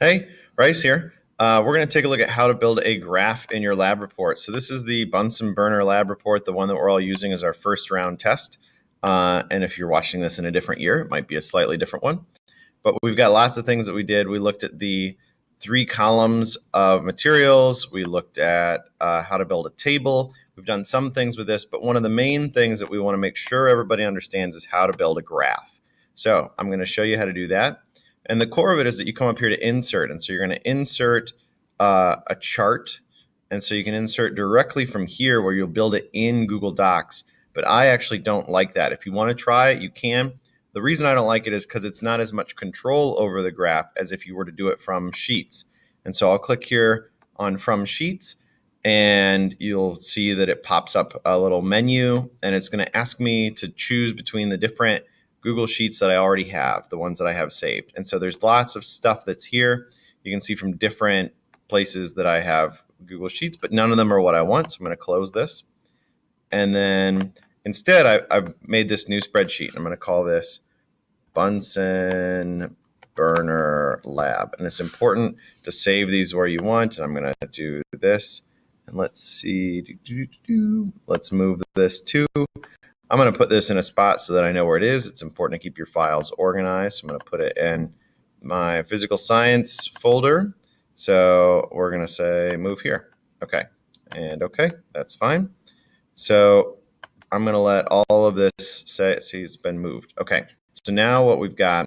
Hey, Bryce here. We're going to take a look at how to build a graph in your lab report. So this is the Bunsen burner lab report, the one that we're all using as our first round test. And if you're watching this in a different year, it might be a slightly different one. But we've got lots of things that we did. We looked at the 3 columns of materials. We looked at how to build a table. We've done some things with this, but one of the main things that we want to make sure everybody understands is how to build a graph. So I'm going to show you how to do that. And the core of it is that you come up here to insert. And so you're going to insert a chart. And so you can insert directly from here where you'll build it in Google Docs. But I actually don't like that. If you want to try it, you can. The reason I don't like it is because it's not as much control over the graph as if you were to do it from Sheets. And so I'll click here on From Sheets, and you'll see that it pops up a little menu, and it's going to ask me to choose between the different Google Sheets that I already have, the ones that I have saved. And so there's lots of stuff that's here. You can see from different places that I have Google Sheets, but none of them are what I want. So I'm going to close this. And then instead, I've made this new spreadsheet. I'm going to call this Bunsen Burner Lab. And it's important to save these where you want. And I'm going to do this. And let's see. Let's move this to. I'm going to put this in a spot so that I know where it is. It's important to keep your files organized. So I'm going to put it in my physical science folder. So we're going to say move here. Okay. And okay, that's fine. So I'm going to let all of this say, see, it's been moved. Okay. So now what we've got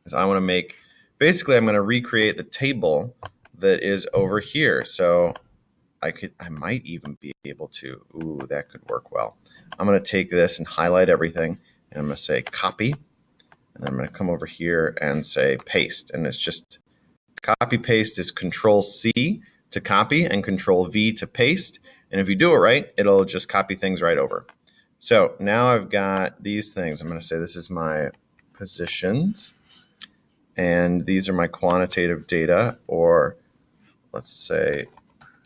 is I want to make, basically I'm going to recreate the table that is over here. So I might even be able to, ooh, that could work well. I'm going to take this and highlight everything, and I'm going to say copy, and then I'm going to come over here and say paste, and it's just copy paste is Control C to copy and Control V to paste, and if you do it right, it'll just copy things right over. So now I've got these things. I'm going to say this is my positions, and these are my quantitative data, or let's say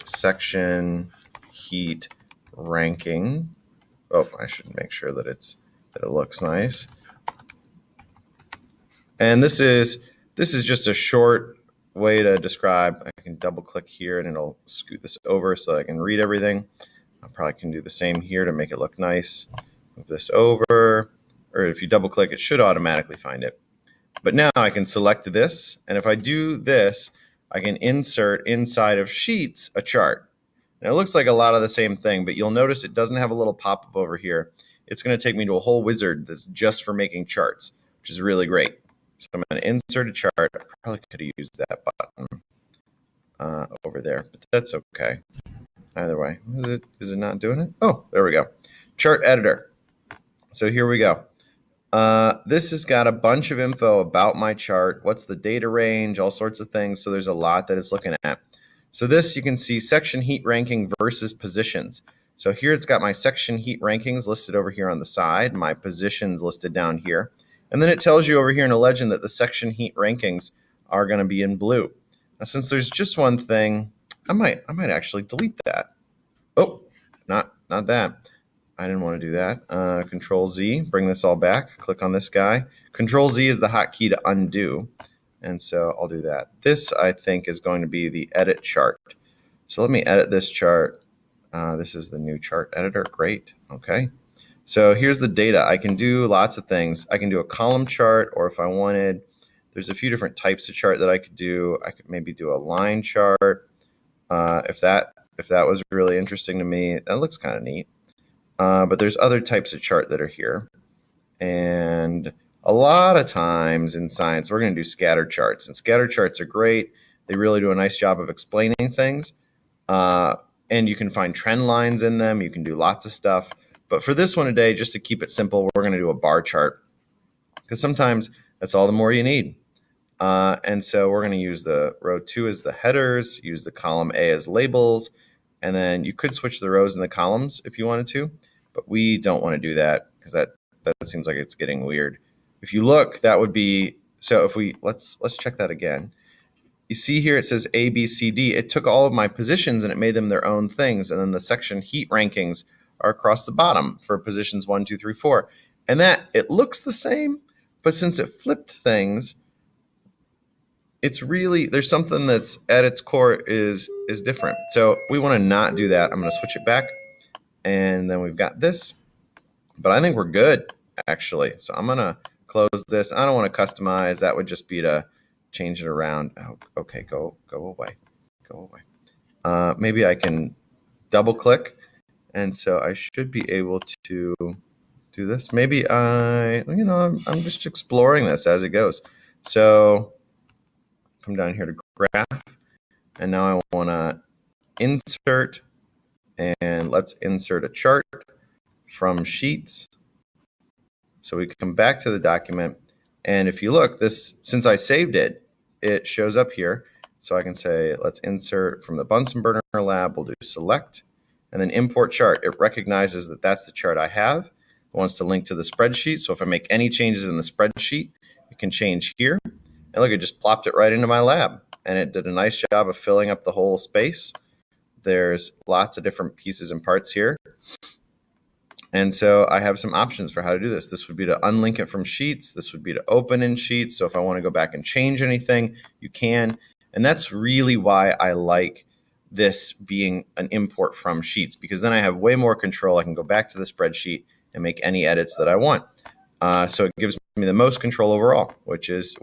section heat ranking. Oh, I should make sure that it looks nice. And this is just a short way to describe. I can double click here and it'll scoot this over so I can read everything. I probably can do the same here to make it look nice. Move this over, or if you double click, it should automatically find it. But now I can select this, and if I do this, I can insert inside of Sheets a chart. And it looks like a lot of the same thing, but you'll notice it doesn't have a little pop-up over here. It's going to take me to a whole wizard that's just for making charts, which is really great. So I'm going to insert a chart. I probably could have used that button over there, but that's okay. Either way, is it not doing it? Oh, there we go. Chart editor. So here we go. This has got a bunch of info about my chart, what's the data range, all sorts of things. So there's a lot that it's looking at. So this, you can see section heat ranking versus positions. So here it's got my section heat rankings listed over here on the side, my positions listed down here. And then it tells you over here in a legend that the section heat rankings are going to be in blue. Now, since there's just one thing, I might actually delete that. Oh, not that. I didn't want to do that. Control Z, bring this all back. Click on this guy. Control Z is the hotkey to undo. And so I'll do that. This, I think, is going to be the edit chart. So let me edit this chart. This is the new chart editor. Great. Okay. So here's the data. I can do lots of things. I can do a column chart, or if I wanted, there's a few different types of chart that I could do. I could maybe do a line chart. If that was really interesting to me, that looks kind of neat. But there's other types of chart that are here. And a lot of times in science, we're going to do scatter charts. And scatter charts are great. They really do a nice job of explaining things. And you can find trend lines in them. You can do lots of stuff. But for this one today, just to keep it simple, we're going to do a bar chart. Because sometimes that's all the more you need. And so we're going to use the row 2 as the headers, use the column A as labels, and then you could switch the rows and the columns if you wanted to, but we don't want to do that because that seems like it's getting weird. If you look, that would be, so if we, let's check that again. You see here it says A, B, C, D. It took all of my positions and it made them their own things. And then the section heat rankings are across the bottom for positions 1, 2, 3, 4. And that, it looks the same, but since it flipped things, it's really, there's something that's at its core is different. So we want to not do that. I'm going to switch it back, and then we've got this, but I think we're good actually. So I'm going to close this. I don't want to customize. That would just be to change it around. Oh, okay, go away, go away. Maybe I can double click, and so I should be able to do this. Maybe I'm just exploring this as it goes. So come down here to graph, and now I want to insert, and let's insert a chart from Sheets. So we come back to the document, and if you look, this, since I saved it, it shows up here. So I can say, let's insert from the Bunsen burner lab. We'll do select, and then import chart. It recognizes that that's the chart I have. It wants to link to the spreadsheet. So if I make any changes in the spreadsheet, it can change here. And look, it just plopped it right into my lab, and it did a nice job of filling up the whole space. There's lots of different pieces and parts here. And so I have some options for how to do this. This would be to unlink it from Sheets. This would be to open in Sheets. So if I want to go back and change anything, you can. And that's really why I like this being an import from Sheets, because then I have way more control. I can go back to the spreadsheet and make any edits that I want. So it gives me the most control overall, which is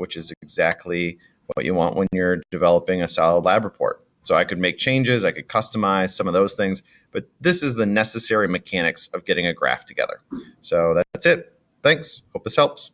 exactly what you want when you're developing a solid lab report. So I could make changes, I could customize some of those things, but this is the necessary mechanics of getting a graph together. So that's it. Thanks. Hope this helps.